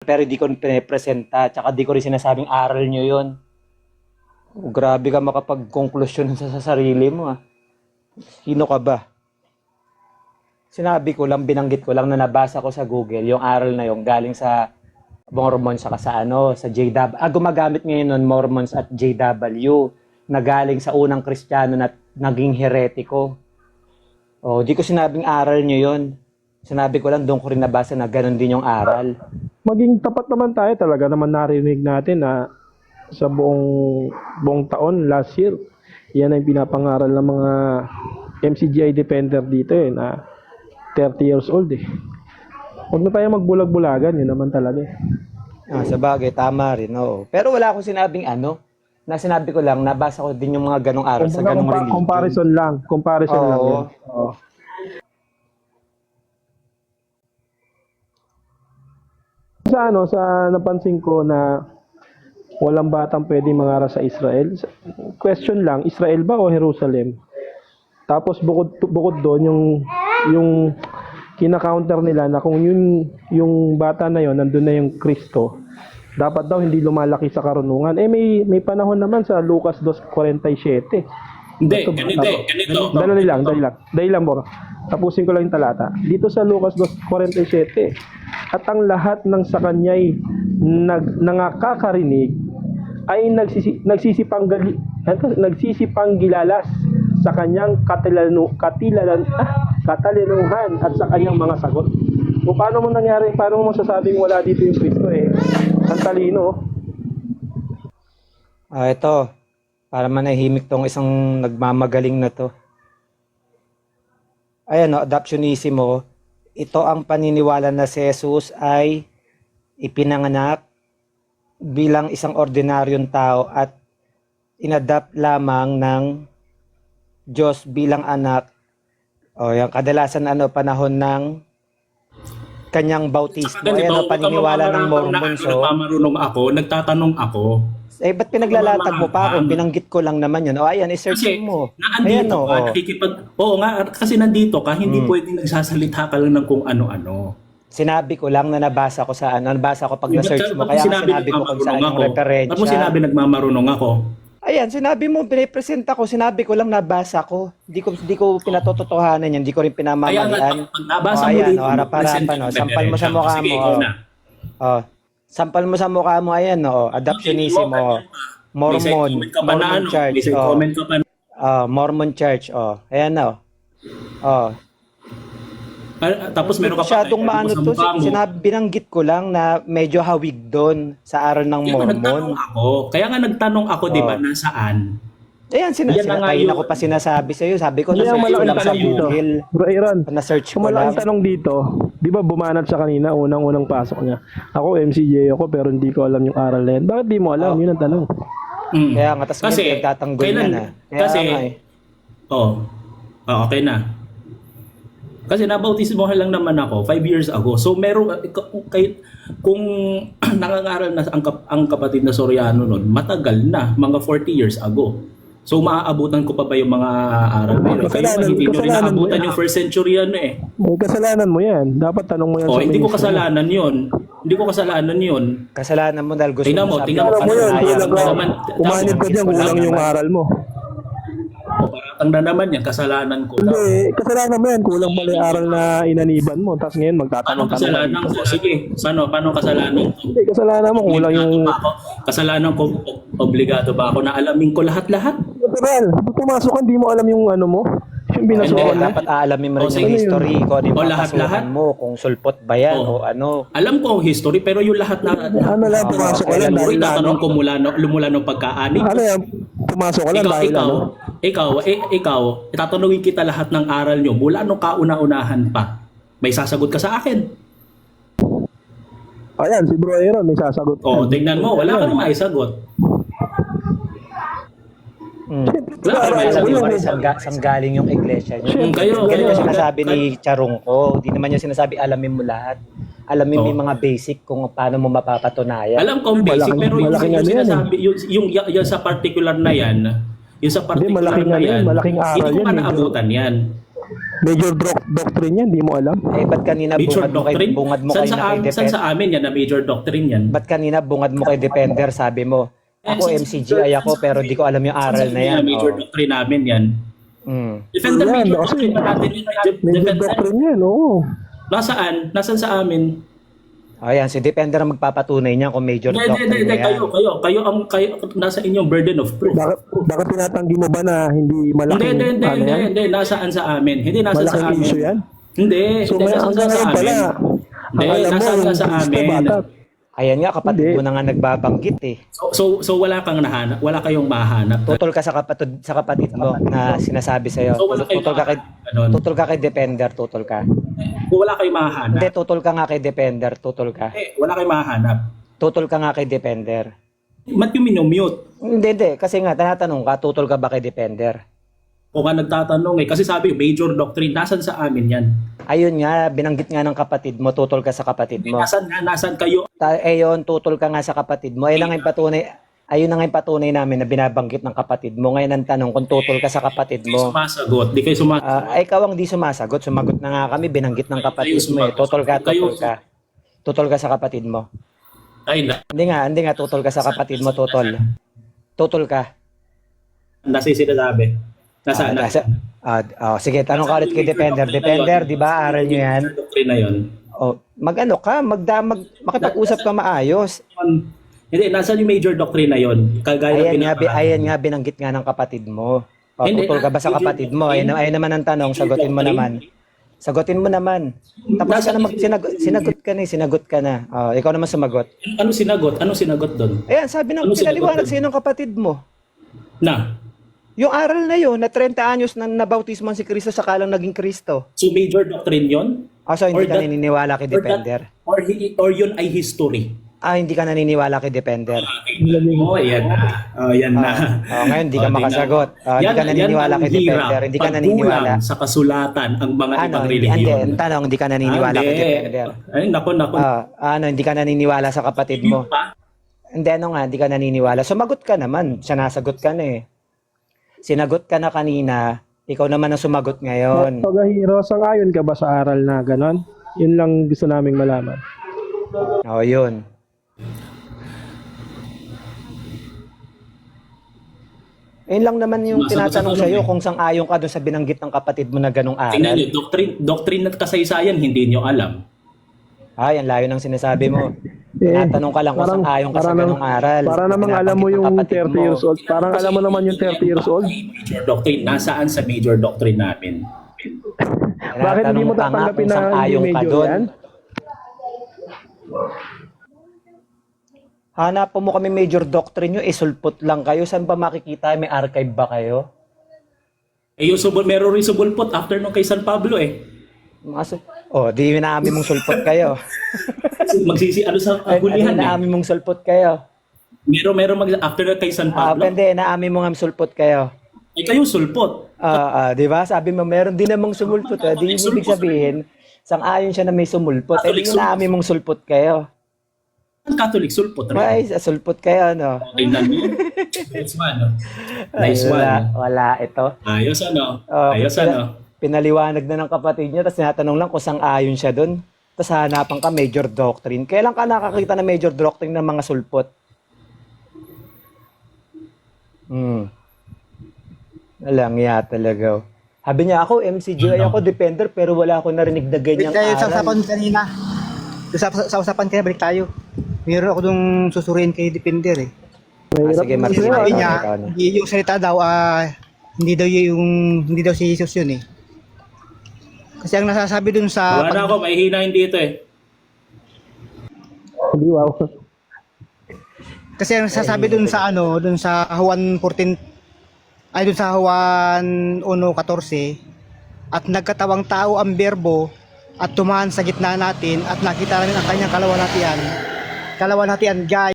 pero di ko pinipresenta, tsaka di ko rin sinasabing aral nyo yun. Grabe ka makapag-conclusion sa sarili mo ah. Sino ka ba? Sinabi ko lang, binanggit ko lang na nabasa ko sa Google, yung aral na yung galing sa Mormons saka sa sa JW. Gumagamit ngayon nun Mormons at JW na galing sa unang Kristiyano na naging heretiko. Oh, di ko sinabing aral nyo yun. Sinabi ko lang, doon ko rin nabasa na ganun din yung aral. Maging tapat naman tayo, talaga naman narinig natin na sa buong taon, last year, yan ang pinapangaral ng mga MCGI defender dito na 30 years old eh. Huwag na tayo magbulag-bulagan, yun naman talaga eh. Sa bagay, tama rin, oo. Pero wala akong sinabing na sinabi ko lang, nabasa ko din yung mga ganong aral sa ganong religion. Comparison lang yan. Oo. Sa napansin ko na walang batang pwedeng mangaral sa Israel. Question lang, Israel ba o Jerusalem? Tapos bukod doon yung kina-counter nila na kung yung bata na yon nandun na yung Kristo, dapat daw hindi lumalaki sa karunungan. May panahon naman sa Lucas 2:47. Ganito. Dali lang, bro. Tapusin ko lang yung talata. Dito sa Lucas 2:47, at ang lahat ng sa kanya'y nangakakarinig ay nagsisipanggilalas sa kanyang katalinuhan at sa kanyang mga sagot. O paano mo masasabing wala dito yung Kristo eh? Ang talino. Ito, para manahimik tong isang nagmamagaling na to. Ayan, adoptionismo. Ito ang paniniwala na si Jesus ay ipinanganak bilang isang ordinaryong tao at inadapt lamang ng Diyos bilang anak. Yung kadalasan panahon ng kanyang bautismo. Ayan, paniniwala ng Mormon. Nagmamarunong ako, nagtatanong ako. Ba't pinaglalatag mo pa ako? Binanggit ko lang naman yun. Ayan, i-search mo. Naandito ka, oo nga, kasi nandito ka, hindi pwedeng nagsasalita ka lang ng kung ano-ano. Sinabi ko lang na nabasa ko nabasa ko pag na-search mo. Kaya sinabi ko kung saan yung referensya. Ba't mo sinabi nagmamarunong ako? Ayan, sinabi mo, pinipresenta ko, sinabi ko lang nabasa ko. Hindi ko pinatototohanan yan, hindi ko rin pinamamalian. Nabasa mo dito. Harap-harapan, sampal mo sa mukha mo. Sampal mo sa mukha mo, ayan, adoptionism, Mormon Church, Mormon Church, ayan, tapos meron ka pa. Masyadong binanggit ko lang na medyo hawig doon sa aral ng Mormon. Kaya nga nagtanong ako, di ba, nasaan? Ayan, kanina ko pa sinasabi sa iyo. Sabi ko, na-search ko lang sa Google. Bro Aaron, na-search ko lang. Malaking tanong dito, di ba bumanat siya kanina, unang pasok niya. Ako, MCJ ako, pero hindi ko alam yung aral na yan. Bakit di mo alam? Yun ang tanong. Kaya nga, tas kasi, nagtatanggol na. Okay na. Kasi nabautismohan lang naman ako 5 years ago. So meron kung nangangaral na ang kapatid na Soriano noon, matagal na, mga 40 years ago. So maaabutan ko pa ba yung mga aral na yun? Kayo hindi nyo rin naabutan yung first century eh. Kasalanan mo yan. Dapat tanong mo yan sa hindi ko kasalanan yun. Hindi ko kasalanan yun. Kasalanan mo dahil gusto mo sabi. Tingnan mo. Umanid ka dyan, kulang yung aral mo. Paratang na naman yan, kasalanan ko. Hindi, kasalanan mo yan. Kulang pala yung aral na inaniban mo. Tapos ngayon magtatanong. Paano kasalanan ko? Sige, paano kasalanan ko? Hindi, kasalanan mo. Kulang yung... Kasalanan ko, obligado ba ako na alamin ko lahat-lahat? Natural. Pumasok ka, hindi mo alam yung ano mo. Yung binasukan mo. Dapat aalamin mo rin yung history ko. Di ba lahat mo kung sulpot ba yan o ano. Alam ko ang history, pero yung lahat na... Ano lang, pumasok ka lang. Itatanong ko mula nung pagkaani. Ano yan? Pumasok ka lang dahil ano? Ikaw, itatanungin kita lahat ng aral nyo mula nung kauna-unahan pa. May sasagot ka sa akin. Ayan, si Bro Aaron may sasagot. Tingnan mo, wala ka naman isagot. Alam mo rin saan galing yung iglesia nyo. Ganun yung sinasabi ni Charong ko. Hindi naman niya sinasabi alamin mo lahat. Alamin mo yung mga basic kung paano mo mapapatunayan. Alam ko ang basic, pero yung sinasabi, yung sa particular na yan, yung sa particular na yan, malaking aral hindi ko yan, naabutan yan. Major doctrine yan, di mo alam? Eh, ba't kanina Major doctrine? bungad mo Saan kay sa, na kay saan Defender? sa amin yan na major doctrine yan? Ba't kanina bungad mo kay Defender, sabi mo? Ako MCGI ako pero di ko alam yung aral na yan. Major Oh. doctrine namin yan. Mm. Defender, Yan, major kasi doctrine na natin yun. Major Defender, doctrine yan, oo. nasaan? Nasaan sa amin? Ayan, si Defender ang magpapatunay niya kung major Hindi, doctrine hindi, na yan. kayo, nasa inyong burden of proof. Bakit tinatanggi mo ba na hindi malaking ano yan? Hindi, nasaan sa amin. Hindi, nasaan sa Malaking amin. issue yan? Hindi, So hindi, hanggang nasaan sa ngayon pala, amin. Hindi, ang alam mo, nasaan yung sa Kristo amin. bata. Ayan nga, kapatid Hindi. mo na nga nagbabanggit eh. So wala kang nahanap, wala kayong mahanap. Tutol ka sa kapatid mo na sinasabi sa'yo. So wala kayong Tutol ka kay, ganun. tutol ka kay Defender, tutol ka. Kung wala kayong mahanap, Hindi, tutol ka nga kay Defender, tutol ka. wala kayong mahanap. Tutol ka nga kay Defender. Ba't yung minumute? Hindi. Kasi nga, tinatanong ka, tutol ka ba kay Defender? O nga nagtatanong kasi sabi, major doctrine, nasan sa amin yan? Ayun nga, binanggit nga ng kapatid mo, tutol ka sa kapatid mo. Nasaan kayo? Ayun, tutol ka nga sa kapatid mo. Ayun na nga yung patunay, ayun na nga yung patunay namin na binabanggit ng kapatid mo. Ngayon ang tanong kung tutol ka sa kapatid Di kayo mo. sumasagot, di kayo sumasagot. Ikaw ang di sumasagot. Sumagot na nga kami, binanggit ng kapatid mo eh. Tutol ka, tutol ka. Tutol ka sa kapatid mo. Ay, Hindi nga, tutol ka sa kapatid mo, tutol. Tutol ka. nasa sinasabi. Nasaan? Sige, tanong ka ulit kay Defender. Defender, di ba, aral nyo yan? Major doctrine na yun. Mag-ano ka, makipag-usap ka maayos. Hindi, nasaan yung major doctrine na yun? Kagaya Ayan nga, binanggit nga ng kapatid mo. Hindi, Tutol ka ba sa kapatid mo? Ayun naman ang tanong, sagutin mo naman. Sagutin mo naman. Tapos ka na sinagot ka na. Ikaw naman sumagot. Ano sinagot? Anong sinagot doon? Ayan, sabi ng Ano pinaliwanag sinagot sa'yo ng kapatid mo. Na? Yung aral na yun, na 30 anyos na nabautismo si Kristo saka lang naging Kristo. So major doctrine yun? So hindi Or ka that- naniniwala kay Defender? Or yun ay history? Hindi ka naniniwala kay Defender. Oh, yan na. Oh, yan na. Ngayon, hindi ka tingnan makasagot. mo. Hindi ka naniniwala ang kay hirap. Defender. Hindi ka Pagkulang naniniwala. sa kasulatan ang mga ibang Hindi, relihiyon. ang tanong, hindi ka naniniwala kay Defender. Ay, nako. Hindi ka naniniwala sa kapatid mo. Hindi, hindi ka naniniwala. Sumagot ka naman. Sinasagot ka na eh. Sinagot ka na kanina. Ikaw naman ang sumagot ngayon. Pagahiro, sang-ayon ka ba sa aral na ganon? Yun lang gusto naming malaman. Yun. Ayun lang naman yung tinatanong sa'yo kung sang-ayon ka doon sa binanggit ng kapatid mo na ganong Tingnan aral. nyo, doctrine at kasaysayan, hindi nyo alam. Yan layo ng sinasabi mo. Tinatanong ka lang kung sang-ayon ka sa ganong aral. Para namang alam mo yung 30 years old. Parang alam mo naman yung 30 years old. Major doctrine, nasaan sa major doctrine namin? Bakit hindi mo tatanggapin na hindi medyo yan? Hanap mo kami major doctrine nyo, sulpot lang kayo. Saan ba makikita? May archive ba kayo? Yung meron rin subulpot after nung kay San Pablo eh. Di inaamin mong sulpot kayo. Ano sa hulihan eh. Inaamin mong sulpot kayo. Meron after nung kay San Pablo. Hindi, inaamin mo nga sulpot kayo. Eh kayo sulpot. Di ba? Sabi mo, meron din namang sumulpot. Di ibig sabihin, sang-ayon siya na may sumulpot. Catholic Di inaamin mong sulpot kayo. Ang Catholic sulpot rin. Ay, sulpot kayo, no? Okay na. Nice one, no? Nice one. Wala, ito. Ayos ano? Ayos ano? Pinaliwanag na ng kapatid niya, tapos tinatanong lang kung sang-ayon siya dun. Tapos hanapan ka major doctrine. Kailan ka nakakita ng major doctrine ng mga sulpot? Alang ya talaga. Sabi niya ako, MCGI ako, Defender, pero wala ako narinig na ganyang Balik tayo sa aral. usapan kanina. Sa usapan kanina, balik tayo. Meron ako dong susuriin kay Defender eh. Sige, Martin. Kasi sabi niya, ikaw na. yung salita daw, hindi daw si Jesus yun eh. Kasi ang nasasabi dun sa... Wala na ako, may hinahin dito eh. Hindi, wow. Kasi ang nasasabi dun sa dun sa Juan 14, ay dun sa Juan 1:14, at nagkatawang tao ang berbo at tumahan sa gitna natin at nakita namin ang kanyang kalawalhatian, gaya